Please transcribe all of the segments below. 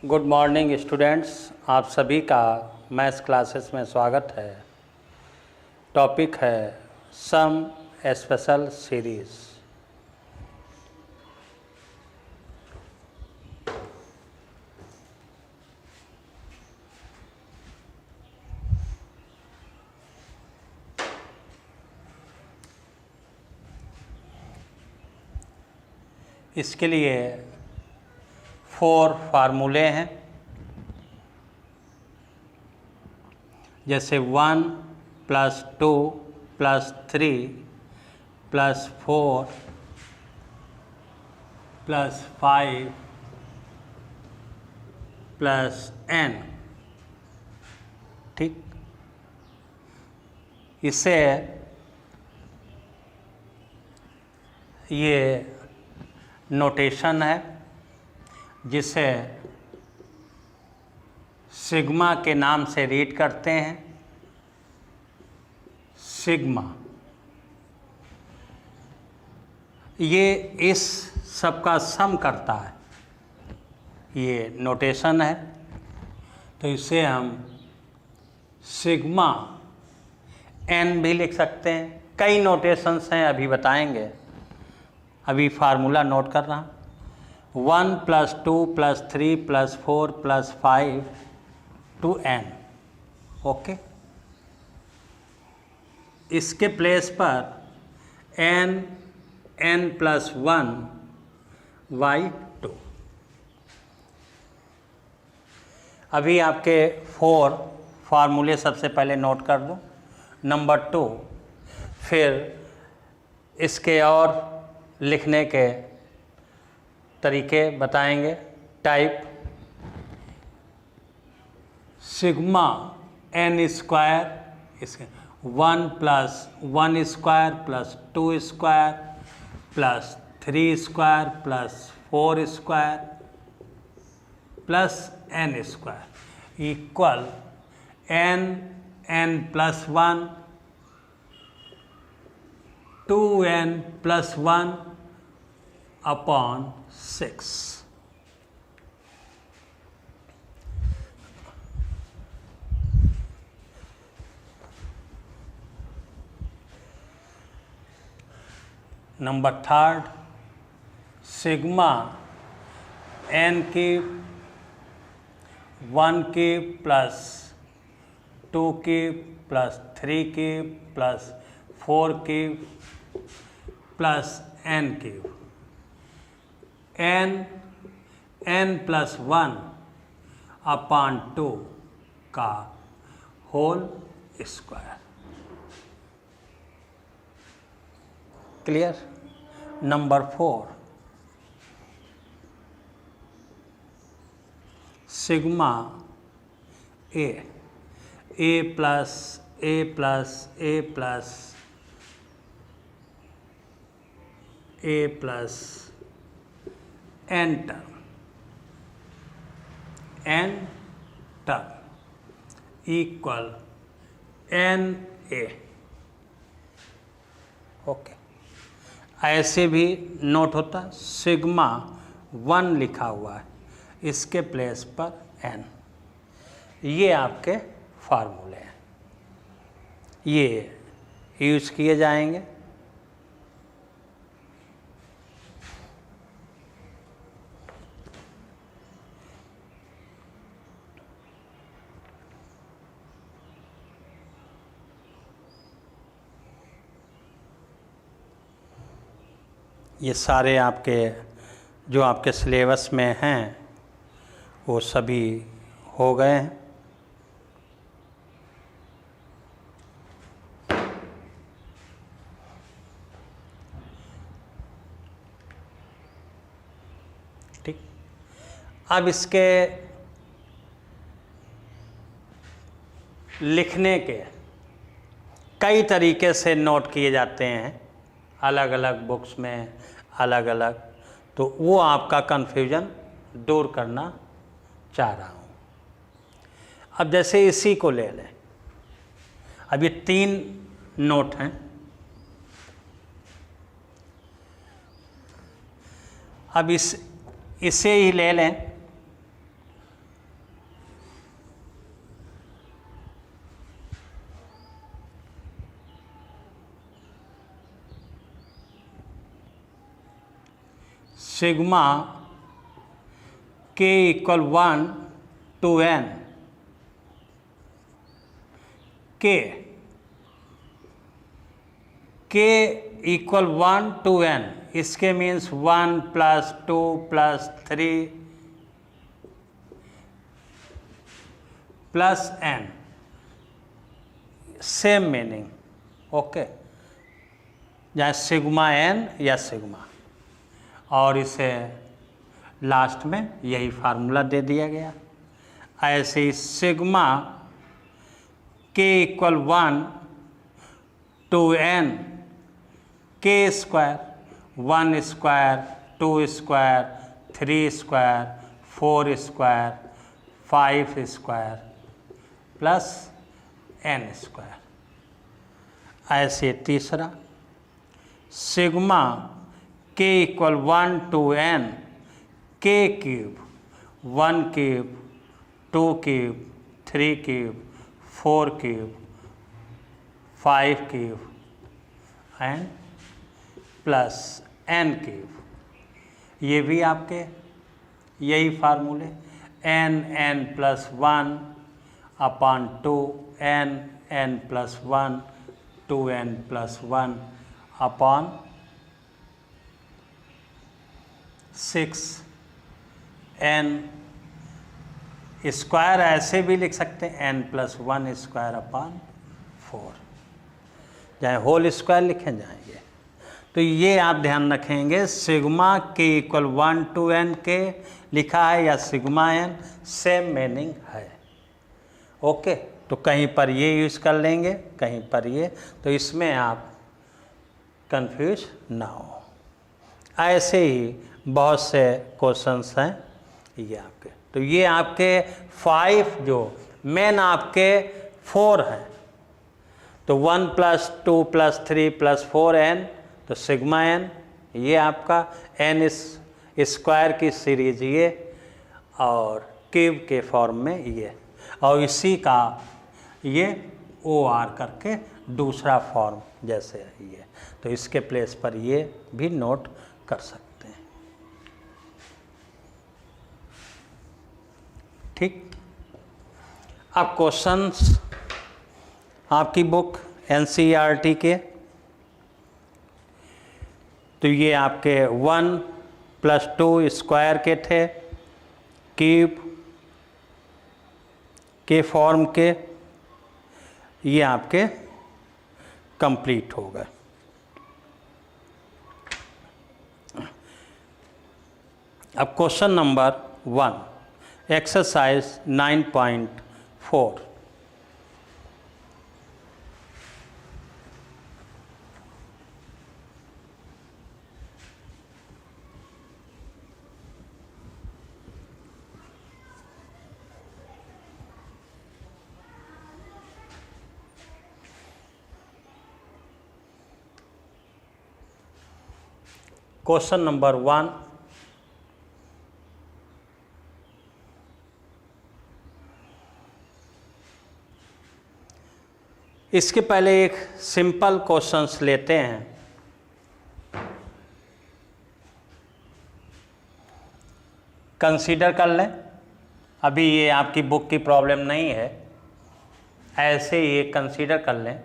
Good morning students, आप सभी का मैथ्स क्लासेस में स्वागत है। टॉपिक है सम स्पेशल सीरीज़। इसके लिए 4 फार्मूले हैं, जैसे 1 + 2 + 3 + 4 + 5 + n। ठीक, इससे ये नोटेशन है जिसे सिग्मा के नाम से रीड करते हैं। सिग्मा ये इस सब का सम करता है, ये नोटेशन है। तो इसे हम सिग्मा n भी लिख सकते हैं। कई नोटेशंस हैं, अभी बताएंगे। अभी फार्मूला नोट कर रहा। 1 + 2 + 3 + 4 + 5 to n। ओके, इसके प्लेस पर n + 1/2। अभी आपके 4 फार्मूले सबसे पहले नोट कर दो। नंबर 2, फिर इसके और लिखने के तरीके बताएंगे। टाइप सिग्मा n स्क्वायर, इसके 1 + 1 square + 2 square + 3 square + 4 square + n square equal n + 1 2n + 1/6। Number 3, sigma n की 1 की + 2 की + 3 की + 4 की + n की n + 1/2 का whole square. Clear. Number 4, sigma a + n term equal na। Okay, ऐसे भी नोट होता। सिग्मा 1 लिखा हुआ है, इसके प्लेस पर n। ये आपके फार्मूले हैं, ये यूज किए जाएंगे। ये सारे आपके जो आपके सिलेबस में हैं वो सभी हो गए हैं। ठीक, अब इसके लिखने के कई तरीके से नोट किए जाते हैं, अलग अलग बुक्स में अलग अलग। तो वो आपका कन्फ्यूजन दूर करना चाह रहा हूँ। अब जैसे इसी को ले लें, अब ये 3 नोट हैं। अब इसे ही ले लें sigma k equal 1 to n, k equal 1 to n, इसके means 1 + 2 + 3 + n, same meaning, okay, जहाँ सिग्मा n या सिग्मा, और इसे लास्ट में यही फार्मूला दे दिया गया। ऐसे ही sigma k equal 1 to n, k square, 1 square, 2 square, 3 square, 4 square, 5 square plus n square. ऐसे तीसरा sigma k equal 1 to n, k cube, 1 cube, 2 cube, 3 cube, 4 cube, 5 cube and plus n cube. ये भी आपके यही फार्मूले, n + 1 upon 2, n + 1, 2n + 1 upon 6, n square, ऐसे भी लिख सकते हैं n + 1 स्क्वायर अपॉन 4, चाहे होल स्क्वायर लिखें जाएंगे। तो ये आप ध्यान रखेंगे, sigma k equal 1 to n के लिखा है या सिग्मा n, सेम मीनिंग है, ओके। तो कहीं पर ये यूज़ कर लेंगे, कहीं पर ये, तो इसमें आप कंफ्यूज ना हो। ऐसे ही बहुत से क्वेश्चंस हैं ये आपके। तो ये आपके 5 जो मेन आपके 4 हैं, तो 1 + 2 + 3 + 4n, तो सिग्मा n, ये आपका n स्क्वायर की सीरीज ये, और क्यूब के फॉर्म में ये, और इसी का ये OR करके दूसरा फॉर्म जैसे ये, तो इसके प्लेस पर ये भी नोट कर सकते हैं, ठीक। अब क्वेश्चंस आपकी बुक NCERT के, तो ये आपके 1 + 2 स्क्वायर के थे, क्यूब के फॉर्म के, ये आपके कंप्लीट हो गए। अब question number 1, exercise 9.4। Question number 1, इसके पहले एक सिंपल क्वेश्चंस लेते हैं, कंसीडर कर लें। अभी ये आपकी बुक की प्रॉब्लम नहीं है, ऐसे ये कंसीडर कर लें।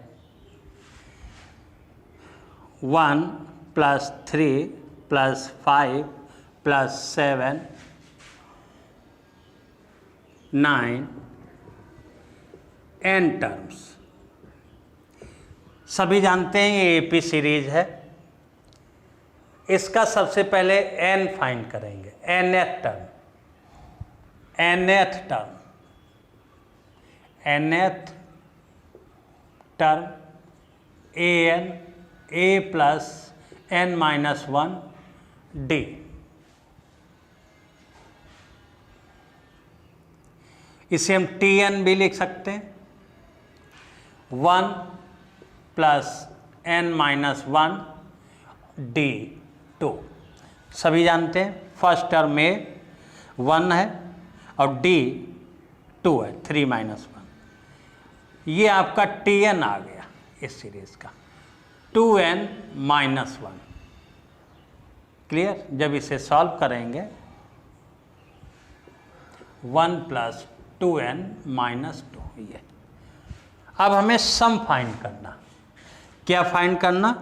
1 + 3 + 5 + 7 9 n टर्म्स। सभी जानते हैं ये AP सीरीज है। इसका सबसे पहले n फाइंड करेंगे, nth term, nth term, nth term an a + n - 1 d। इसे हम Tn भी लिख सकते हैं, 1 + n - 1 d2। सभी जानते हैं फर्स्ट टर्म में 1 है और d 2 है, 3 - 1। ये आपका Tn आ गया इस सीरीज का, 2n - 1। क्लियर। जब इसे सॉल्व करेंगे 1 + 2n - 2 ये। अब हमें सम फाइंड करना। क्या फाइंड करना?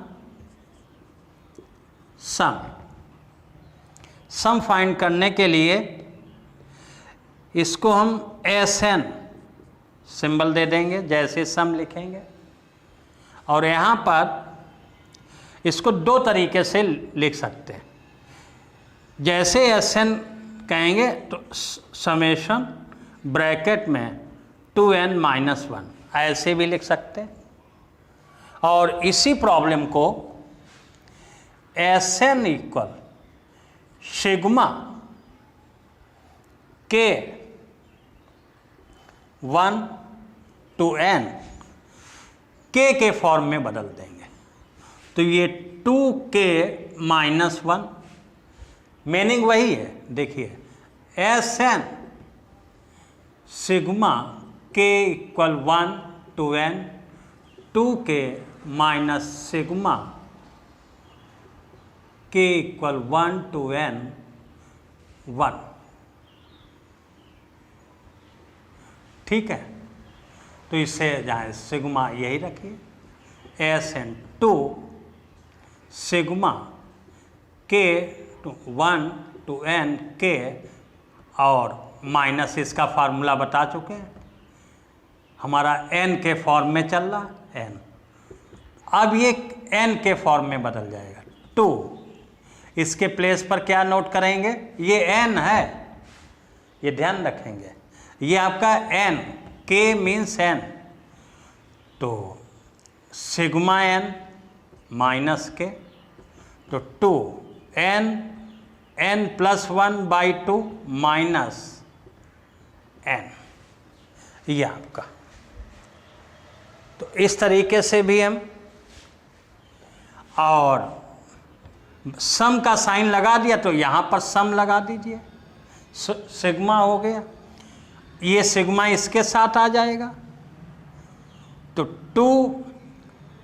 सम फाइंड करने के लिए इसको हम Sn सिंबल दे देंगे जैसे सम लिखेंगे, और यहाँ पर इसको दो तरीके से लिख सकते हैं। जैसे Sn कहेंगे तो समेशन ब्रैकेट में 2n - 1 ऐसे भी लिख सकते हैं, और इसी प्रॉब्लम को Sn = sigma k 1 to n k के फॉर्म में बदल देंगे। तो ये 2k - 1 मीनिंग वही है। देखिए Sn sigma k = 1 to n 2k - sigma k = 1 to n 1। ठीक है, तो इसे जहाँ सिग्मा यही रखिए, Sn 2 sigma k 1 to n k, और माइनस इसका फार्मूला बता चुके हैं, हमारा n के फॉर्म में चल रहा n। अब ये n के फॉर्म में बदल जाएगा 2। इसके प्लेस पर क्या नोट करेंगे? ये n है, ये ध्यान रखेंगे, ये आपका n, k मीन्स n, तो सिग्मा n माइनस k, तो 2 n + 1/2 माइनस n, ये आपका। तो इस तरीके से भी हम, और सम का साइन लगा दिया तो यहाँ पर सम लगा दीजिए, सिग्मा हो गया, ये सिग्मा इसके साथ आ जाएगा, तो 2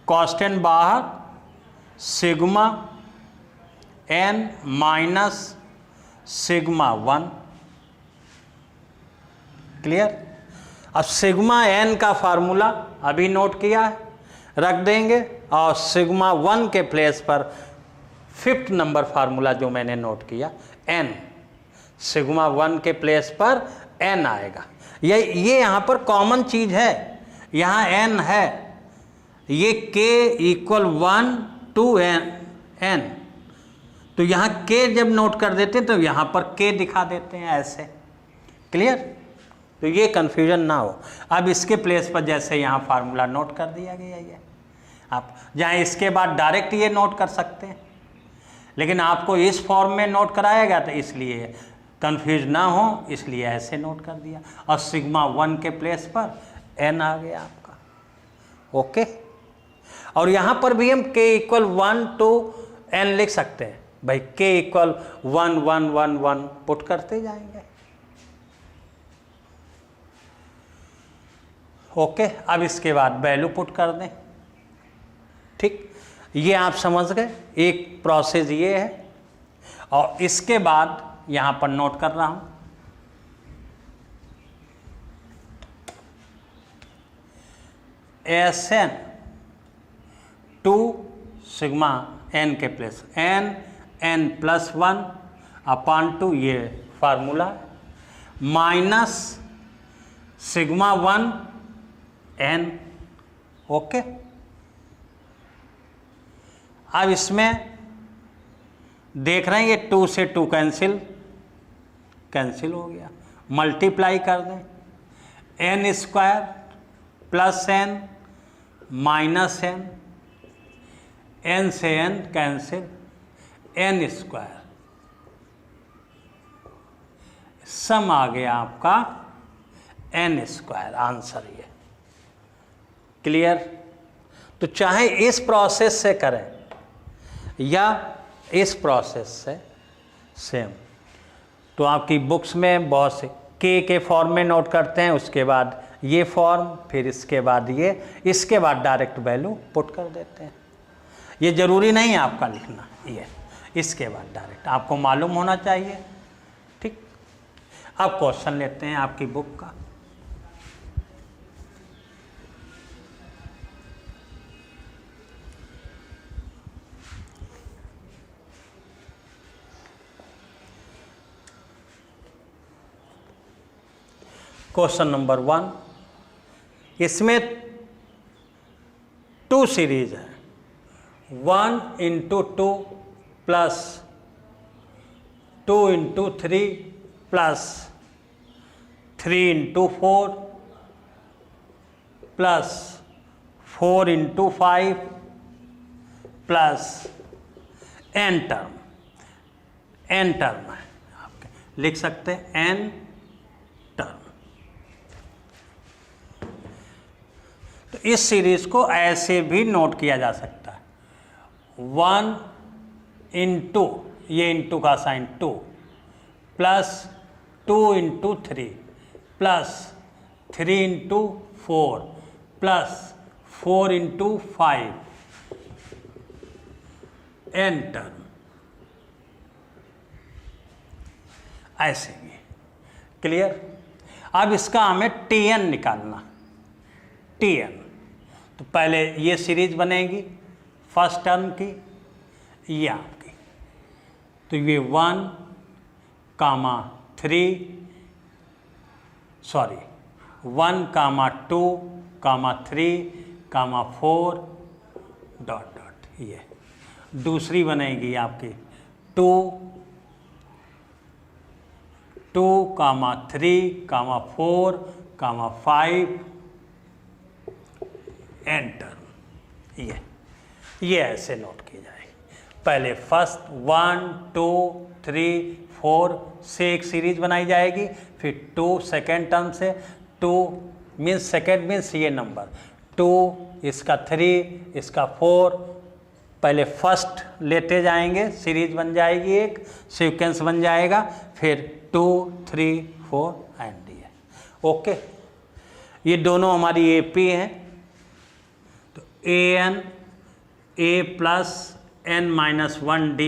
कांस्टेंट बाहर, sigma n minus sigma 1। Clear. अब सिग्मा n का फार्मूला अभी नोट किया है, रख देंगे, और सिग्मा 1 के प्लेस पर 5th नंबर फार्मूला जो मैंने नोट किया n, सिग्मा 1 के प्लेस पर n आएगा। ये यहाँ पर कॉमन चीज है, यहाँ n है, ये k = 1 to n, तो यहाँ k जब नोट कर देते हैं तो यहाँ पर k दिखा देते हैं ऐसे। क्लियर। तो ये कन्फ्यूजन ना हो। अब इसके प्लेस पर जैसे यहाँ फार्मूला नोट कर दिया गया, ये आप जहाँ इसके बाद डायरेक्ट ये नोट कर सकते हैं, लेकिन आपको इस फॉर्म में नोट कराएगा तो इसलिए कंफ्यूज ना हो, इसलिए ऐसे नोट कर दिया, और सिग्मा 1 के प्लेस पर n आ गया आपका। ओके। और यहाँ पर भी हम k = 1 to n लिख सकते हैं भाई, k = 1 1 1 1 पुट करते जाएंगे। ओके। अब इसके बाद वैल्यू पुट कर दें। ठीक, ये आप समझ गए, एक प्रोसेस ये है, और इसके बाद यहाँ पर नोट कर रहा हूँ, Sn 2 सिग्मा n के प्लेस n + 1/2, ये formula, minus sigma 1 n। Okay. अब इसमें देख रहे हैं ये 2 से 2 कैंसिल हो गया, मल्टीप्लाई कर दें, n² + n minus n, n से n कैंसिल, n², सम आ गया आपका n², आंसर ये। क्लियर। तो चाहे इस प्रोसेस से करें या इस प्रोसेस से सेम, तो आपकी बुक्स में बहुत से के फॉर्म में नोट करते हैं, उसके बाद ये फॉर्म, फिर इसके बाद ये, इसके बाद डायरेक्ट वैल्यू पुट कर देते हैं। ये ज़रूरी नहीं है आपका लिखना, इसके बाद डायरेक्ट आपको मालूम होना चाहिए। ठीक, अब क्वेश्चन लेते हैं आपकी बुक का। क्वेश्चन नंबर 1, इसमें 2 सीरीज है, 1 × 2 plus 2 × 3 plus 3 × 4 plus 4 × 5 plus n term है आपके, लिख सकते हैं n टर्म। तो इस सीरीज को ऐसे भी नोट किया जा सकता है, 1 × ये इंटू का sign 2 plus 2 × 3 plus 3 × 4 plus 4 × 5 n term, ऐसे भी। क्लियर? अब इसका हमें Tn निकालना, Tn। तो पहले ये सीरीज बनेगी फर्स्ट टर्म की, ये आपकी, तो ये 1, 3 सॉरी 1, 2, 3, 4 डॉट डॉट, ये दूसरी बनेगी आपकी 2, 3, 4, 5 n टर्म, ये ऐसे नोट की जाएगी। पहले फर्स्ट 1, 2, 3, 4 से एक सीरीज बनाई जाएगी, फिर 2 सेकेंड टर्म से, 2 मीन्स सेकेंड मीन्स ये नंबर 2, इसका 3, इसका 4, पहले फर्स्ट लेते जाएंगे, सीरीज बन जाएगी, एक सीक्वेंस बन जाएगा, फिर 2, 3, 4 एंड ये। ओके, ये दोनों हमारी AP हैं, तो an a प्लस n-1d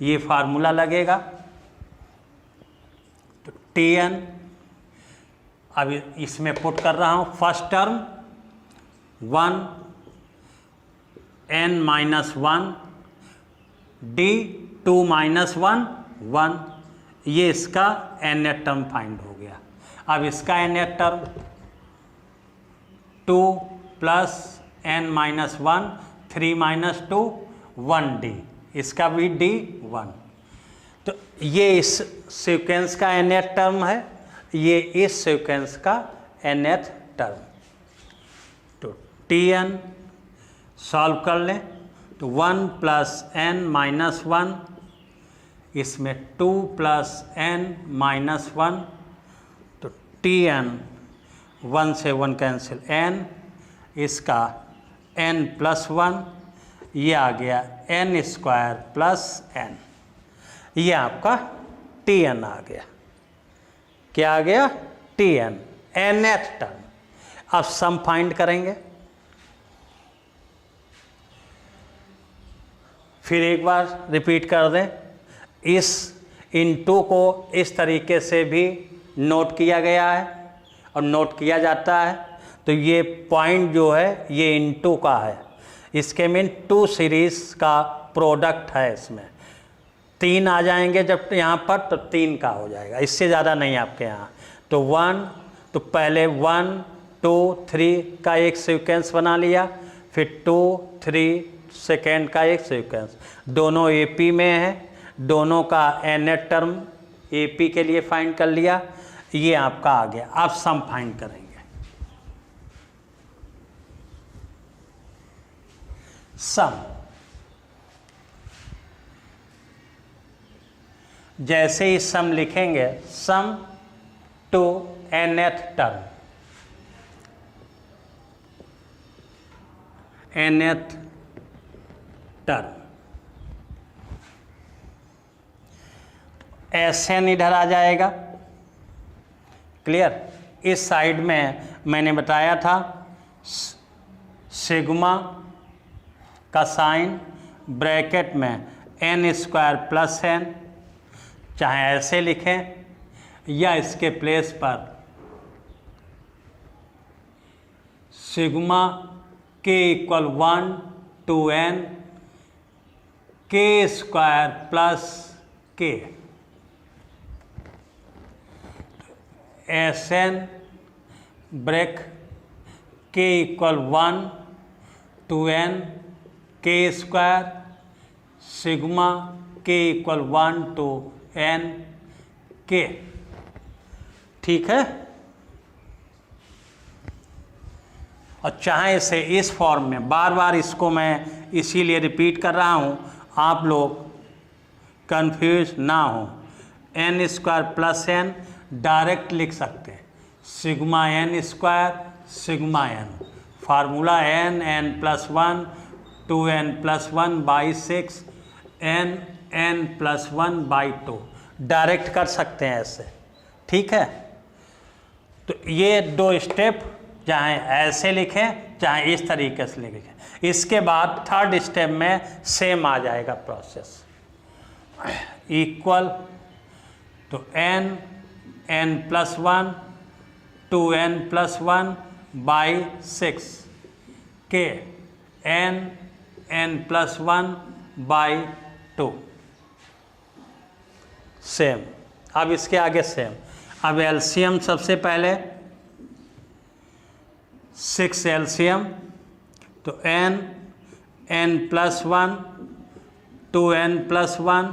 ये फार्मूला लगेगा। तो Tn अब इसमें पुट कर रहा हूँ, फर्स्ट टर्म 1 n-1 d 2 - 1 1, ये इसका nth टर्म फाइंड हो गया। अब इसका nth term 2 plus n-1 3 - 2 1d, इसका भी d 1। तो ये इस सीक्वेंस का nth टर्म है, ये इस सीक्वेंस का nth टर्म। तो Tn सॉल्व कर लें, तो 1 प्लस n-1, इसमें 2 प्लस n-1, तो Tn 1 से 1 कैंसिल, n इसका n + 1, ये आ गया n² + n, ये आपका Tn आ गया। क्या आ गया? Tn, nth term. अब सम फाइंड करेंगे। फिर एक बार रिपीट कर दें, इस इंटू को इस तरीके से भी नोट किया गया है और नोट किया जाता है। तो ये पॉइंट जो है ये इंटू का है, इसके मीन 2 सीरीज का प्रोडक्ट है, इसमें 3 आ जाएंगे जब यहाँ पर, तो 3 का हो जाएगा, इससे ज़्यादा नहीं आपके यहाँ। तो 1, तो पहले 1, 2, 3 का एक सीक्वेंस बना लिया, फिर 2, 3 सेकेंड का एक सीक्वेंस, दोनों AP में है, दोनों का nth टर्म AP के लिए फाइंड कर लिया, ये आपका आ गया। अब सम फाइंड करेंगे। सम, जैसे ही सम लिखेंगे, sum to nth term, nth term, Sn इधर आ जाएगा। क्लियर? इस साइड में मैंने बताया था सिग्मा का साइन ब्रैकेट में एन स्क्वायर प्लस एन, चाहे ऐसे लिखें या इसके प्लेस पर सिग्मा के इक्वल 1 टू एन के स्क्वायर प्लस के, एस एन ब्रेक के इक्वल 1 टू एन के स्क्वायर सिग्मा के इक्वल 1 टू एन के। ठीक है। और चाहे इसे इस फॉर्म में, बार बार इसको मैं इसीलिए रिपीट कर रहा हूँ, आप लोग कंफ्यूज ना हो। N square plus n direct लिख सकते हैं, sigma n square sigma n, formula n n plus 1 two n plus 1 by 6 n n plus 1 by 2, direct कर सकते हैं ऐसे। ठीक है। तो ये दो स्टेप, चाहे ऐसे लिखें चाहे इस तरीके से लिखें। इसके बाद थर्ड स्टेप में सेम आ जाएगा प्रोसेस, इक्वल तो n n plus 1 two n plus 1 by 6 के n n plus 1 by 2, same. अब इसके आगे सेम। अब एलसीएम सबसे पहले 6 एलसीएम, तो n n plus 1 two n plus 1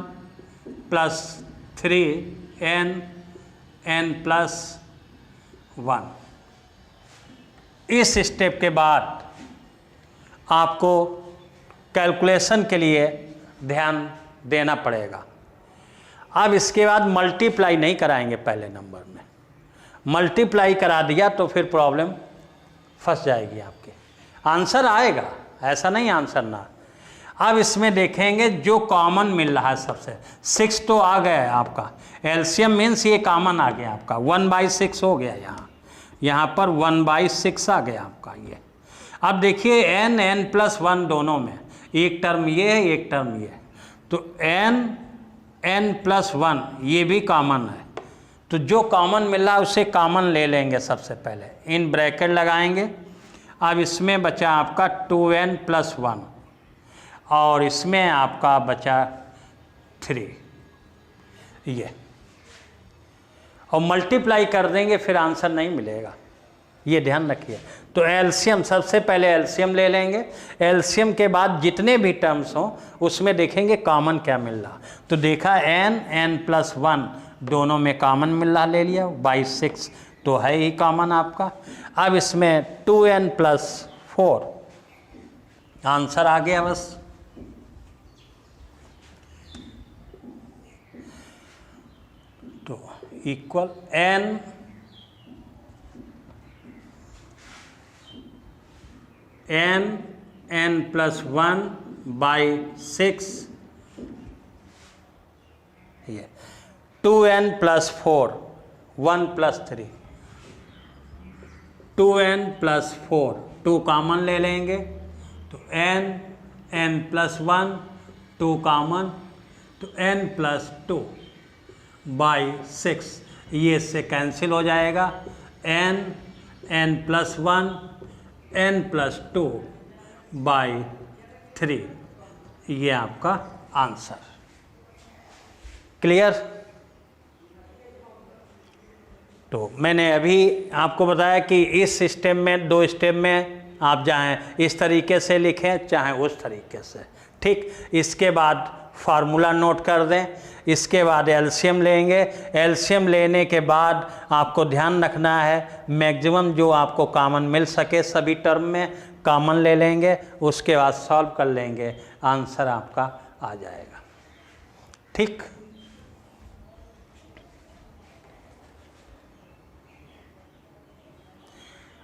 plus 3 n n plus 1। इस स्टेप के बाद आपको कैलकुलेशन के लिए ध्यान देना पड़ेगा। अब इसके बाद मल्टीप्लाई नहीं कराएंगे पहले नंबर में, मल्टीप्लाई करा दिया तो फिर प्रॉब्लम फंस जाएगी आपकी। आंसर आएगा, ऐसा नहीं आंसर ना। अब इसमें देखेंगे जो कॉमन मिल रहा है सबसे, 6 तो आ गया है आपका, एलसीएम मीन्स ये कॉमन आ गया आपका, 1/6 हो गया यहाँ पर 1/6 आ गया आपका ये। अब देखिए एन एन प्लस 1 दोनों में, एक टर्म ये है एक टर्म ये है, तो एन एन प्लस 1 ये भी कॉमन है, तो जो कॉमन मिल रहा है उसे कॉमन ले लेंगे सबसे पहले, इन ब्रैकेट लगाएंगे। अब इसमें बचा आपका 2n प्लस 1 और इसमें आपका बचा 3 ये, और मल्टीप्लाई कर देंगे फिर आंसर नहीं मिलेगा, ये ध्यान रखिए। तो एलसीएम सबसे पहले एलसीएम ले लेंगे, एलसीएम के बाद जितने भी टर्म्स हों उसमें देखेंगे कॉमन क्या मिल रहा, तो देखा एन एन प्लस 1 दोनों में कॉमन मिल रहा, ले लिया, बाई 6 तो है ही कॉमन आपका। अब इसमें 2n प्लस 4 आंसर आ गया बस। तो equal n n n plus 1 by 6 ये 2n plus 4 1 plus 3 2n plus 4 2 common ले लेंगे, तो n n प्लस 1 2 कॉमन, तो n प्लस 2 बाई 6 ये से कैंसिल हो जाएगा, n n plus 1 n plus 2 by 3 ये आपका आंसर। क्लियर? तो मैंने अभी आपको बताया कि इस स्टेप में, 2 स्टेप में आप चाहे इस तरीके से लिखें चाहे उस तरीके से। ठीक, इसके बाद फार्मूला नोट कर दें, इसके बाद एलसीएम लेंगे, एलसीएम लेने के बाद आपको ध्यान रखना है मैक्सिमम जो आपको कॉमन मिल सके सभी टर्म में कॉमन ले लेंगे, उसके बाद सॉल्व कर लेंगे, आंसर आपका आ जाएगा। ठीक,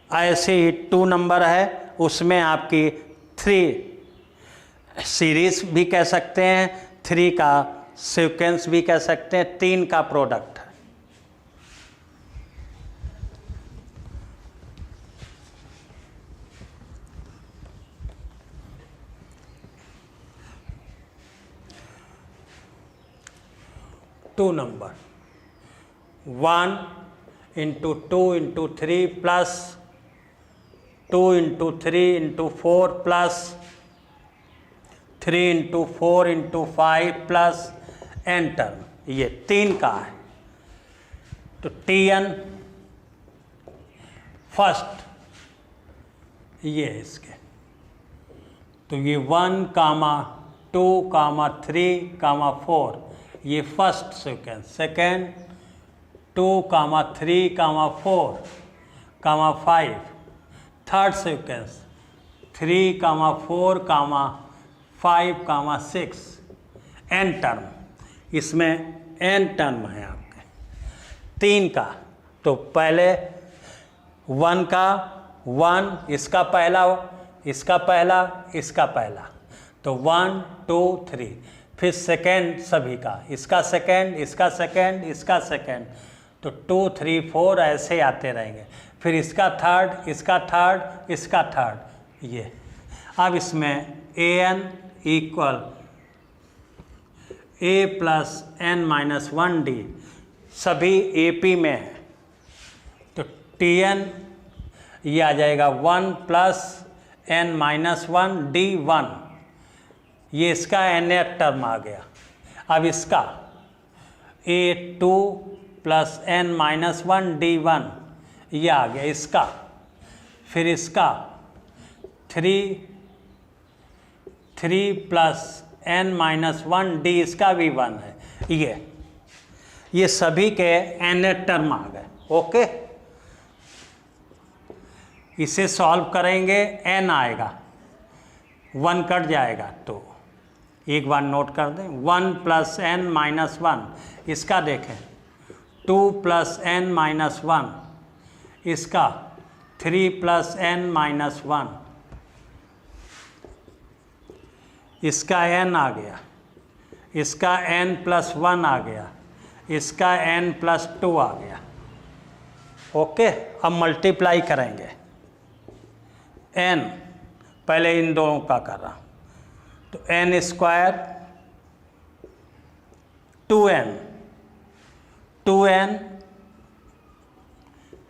ऐसे ही 2 नंबर है, उसमें आपकी 3 सीरीज भी कह सकते हैं, 3 का सीक्वेंस भी कह सकते हैं, 3 का प्रोडक्ट है। 2 number, 1 into 2 into 3 plus 2 into 3 into 4 plus 3 into 4 into 5 plus n term, ये 3 का है। तो Tn फर्स्ट ये है इसके, तो ये 1, 2, 3, 4 ये first sequence, second 2, 3, 4, 5 third sequence 3, 4, 5, 6 n term, इसमें n टर्म है आपके 3 का। तो पहले 1 का 1, इसका पहला, इसका पहला, इसका पहला, तो 1, 2, 3, फिर सेकेंड सभी का, इसका सेकेंड, इसका सेकेंड, इसका सेकेंड, तो 2, 3, 4 ऐसे आते रहेंगे। फिर इसका थर्ड, इसका थर्ड, इसका थर्ड, ये। अब इसमें an equal a plus n-1d सभी AP में है, तो Tn ये आ जाएगा 1 प्लस n-1 d1, ये इसका nth टर्म आ गया। अब इसका a2 प्लस n-1 d1 ये आ गया इसका, फिर इसका 3 प्लस n-1 d इसका भी 1 है, ये सभी के nth टर्म आ गए। ओके, इसे सॉल्व करेंगे, n आएगा, 1 कट जाएगा, तो एक बार नोट कर दें, 1 प्लस n-1, इसका देखें 2 प्लस n-1, इसका 3 प्लस n-1, इसका n आ गया, इसका n प्लस 1 आ गया, इसका n प्लस 2 आ गया। ओके, अब मल्टीप्लाई करेंगे n, पहले इन दोनों का कर रहा हूँ, तो n स्क्वायर 2n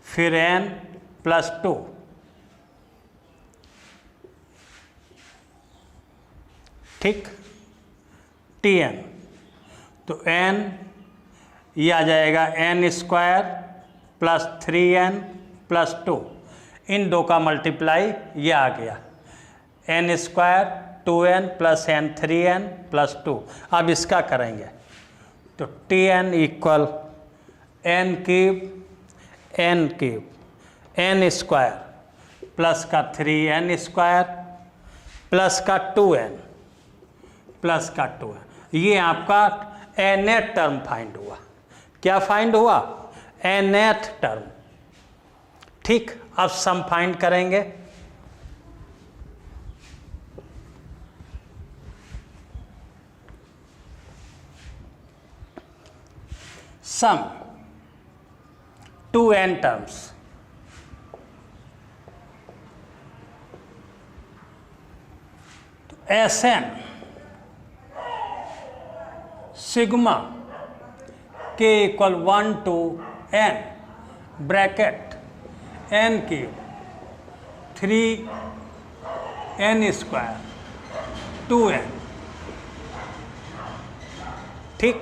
फिर n प्लस 2, ठीक, Tn, तो n ये आ जाएगा n square plus 3n plus 2, इन दो का मल्टीप्लाई ये आ गया, n square 2n plus n 3n plus 2। अब इसका करेंगे, तो Tn equal n cube n square plus का 3n स्क्वायर प्लस का 2n प्लस का 2n, ये आपका nth टर्म फाइंड हुआ। क्या फाइंड हुआ? nth term. ठीक, अब सम फाइंड करेंगे। सम 2n terms, Sn sigma k equal 1 to n bracket n cube 3n square 2n। ठीक,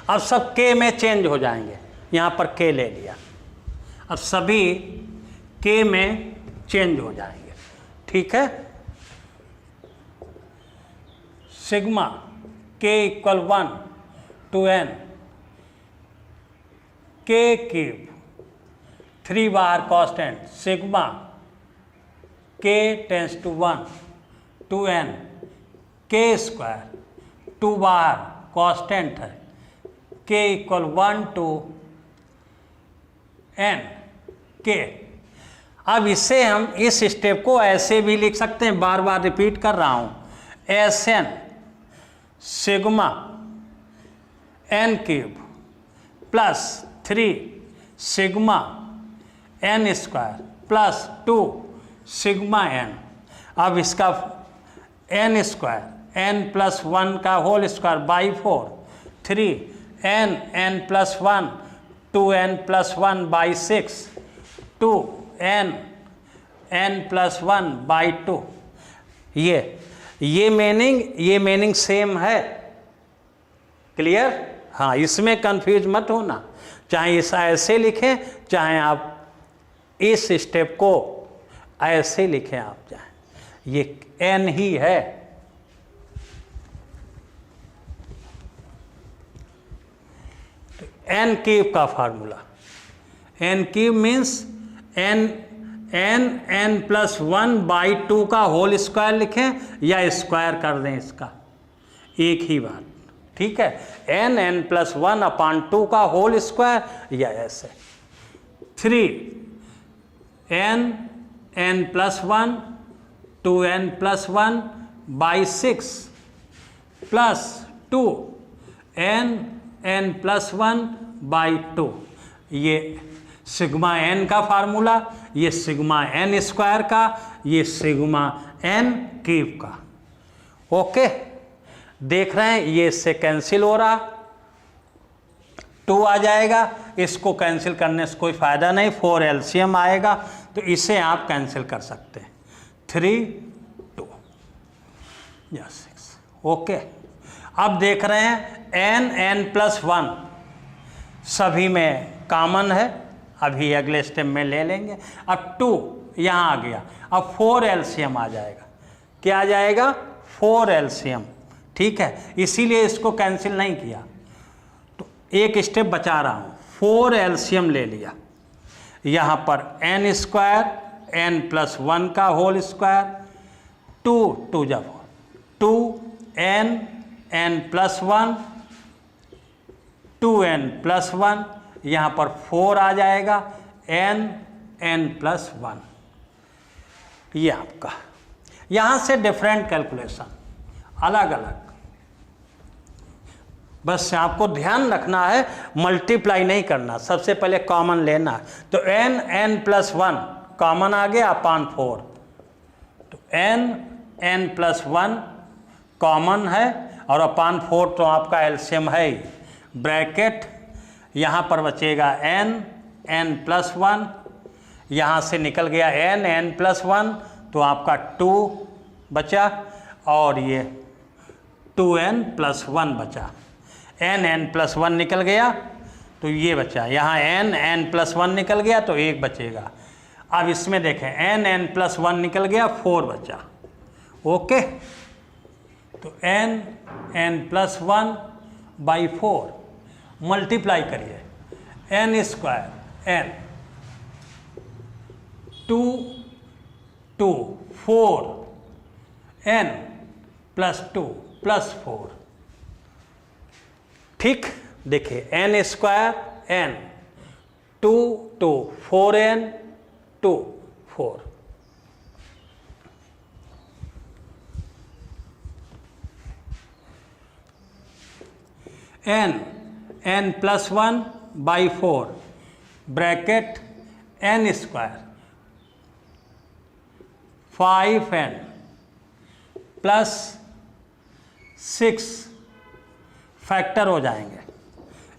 अब सब k में चेंज हो जाएंगे, यहाँ पर k ले लिया, अब सभी k में चेंज हो जाएंगे। ठीक है, sigma k equal 1 to n k cube 3 बार constant sigma k tends to 1 to n k square 2 बार कांस्टेंट है k equal 1 to n k। अब इससे हम इस स्टेप को ऐसे भी लिख सकते हैं, बार बार रिपीट कर रहा हूँ, Sn sigma n cube plus 3 sigma n square plus 2 sigma n। अब इसका n स्क्वायर n प्लस 1 का whole square by 4 3 n n plus one 2n plus one by 6 2n n plus one by 2। ये meaning same है। Clear? हाँ, इसमें confuse मत होना, चाहे इस ऐसे लिखें चाहे आप इस स्टेप को ऐसे लिखें, आप चाहे ये n ही है। तो n क्यूब का formula, n cube means n plus one by 2 का होल स्क्वायर लिखें या स्क्वायर कर दें, इसका एक ही बात। ठीक है, n प्लस वन अपान 2 का होल स्क्वायर या ऐसे 3 n plus one 2n plus one by 6 plus 2 n plus one by 2। ये सिग्मा n का फार्मूला, ये सिग्मा n स्क्वायर का, ये सिग्मा n क्यूब का। ओके, देख रहे हैं ये इससे कैंसिल हो रहा, 2 आ जाएगा, इसको कैंसिल करने से कोई फ़ायदा नहीं, 4 एलसीएम आएगा, तो इसे आप कैंसिल कर सकते हैं, 3 2 या 6। ओके, अब देख रहे हैं n प्लस वन सभी में कॉमन है, अभी अगले स्टेप में ले लेंगे। अब 2 यहाँ आ गया, अब 4 एलसीएम आ जाएगा। क्या आ जाएगा? 4 एलसीएम। ठीक है, इसीलिए इसको कैंसिल नहीं किया, तो एक स्टेप बचा रहा हूँ। 4 एलसीएम ले लिया, यहाँ पर n square n plus one का होल स्क्वायर 2 जब 2n plus one 2n plus one, यहाँ पर 4 आ जाएगा, n प्लस वन। ये आपका यहाँ से डिफरेंट कैलकुलेशन अलग अलग, बस आपको ध्यान रखना है मल्टीप्लाई नहीं करना, सबसे पहले कॉमन लेना। तो n प्लस वन कॉमन आ गया अपान 4, तो n प्लस वन कॉमन है और अपान 4 तो आपका एलसीएम है ही। ब्रैकेट यहाँ पर बचेगा n प्लस वन, यहाँ से निकल गया n प्लस वन, तो आपका 2 बचा और ये 2n प्लस वन बचा। n प्लस वन निकल गया तो ये बचा, यहाँ n प्लस वन निकल गया तो 1 बचेगा। अब इसमें देखें n प्लस वन निकल गया, 4 बचा। ओके, तो n plus one by 4 multiply करिए, n square n 2 4 n plus 2 plus 4। ठीक, देखिए n square n 2 4n 2 4, n plus one by 4 bracket n square 5n plus 6 factor हो जाएंगे,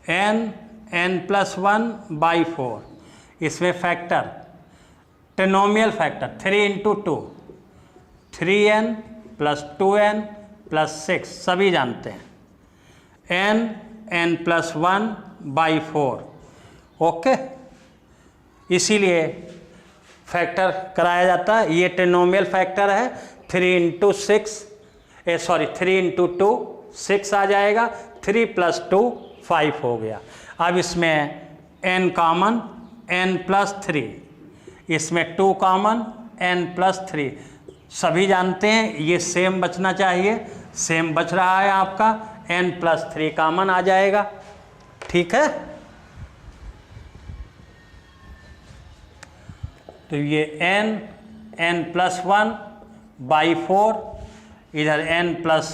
n प्लस वन बाई 4, इसमें factor trinomial factor 3 into 2 3n plus 2n plus 6 सभी जानते हैं, n plus one by 4। Okay, इसीलिए factor कराया जाता है, ये टेनोमियल फैक्टर है, 3 इंटू 2 6 आ जाएगा, 3 प्लस 2 5 हो गया। अब इसमें n कॉमन n प्लस 3, इसमें 2 कॉमन n प्लस 3 सभी जानते हैं, ये सेम बचना चाहिए, सेम बच रहा है आपका, n प्लस 3 कॉमन आ जाएगा। ठीक है, तो ये n प्लस वन बाई 4, इधर n प्लस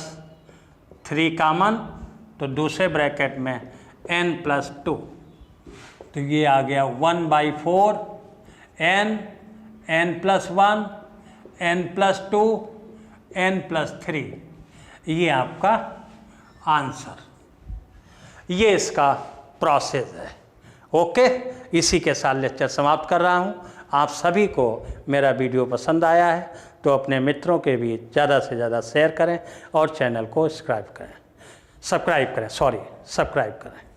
3 कॉमन, तो दूसरे ब्रैकेट में n प्लस 2, तो ये आ गया 1 by 4 n plus 1 n plus 2 n plus 3, ये आपका आंसर। ये इसका प्रोसेस है। ओके, इसी के साथ लेक्चर समाप्त कर रहा हूँ। आप सभी को मेरा वीडियो पसंद आया है तो अपने मित्रों के बीच ज़्यादा से ज़्यादा शेयर करें और चैनल को सब्सक्राइब करें।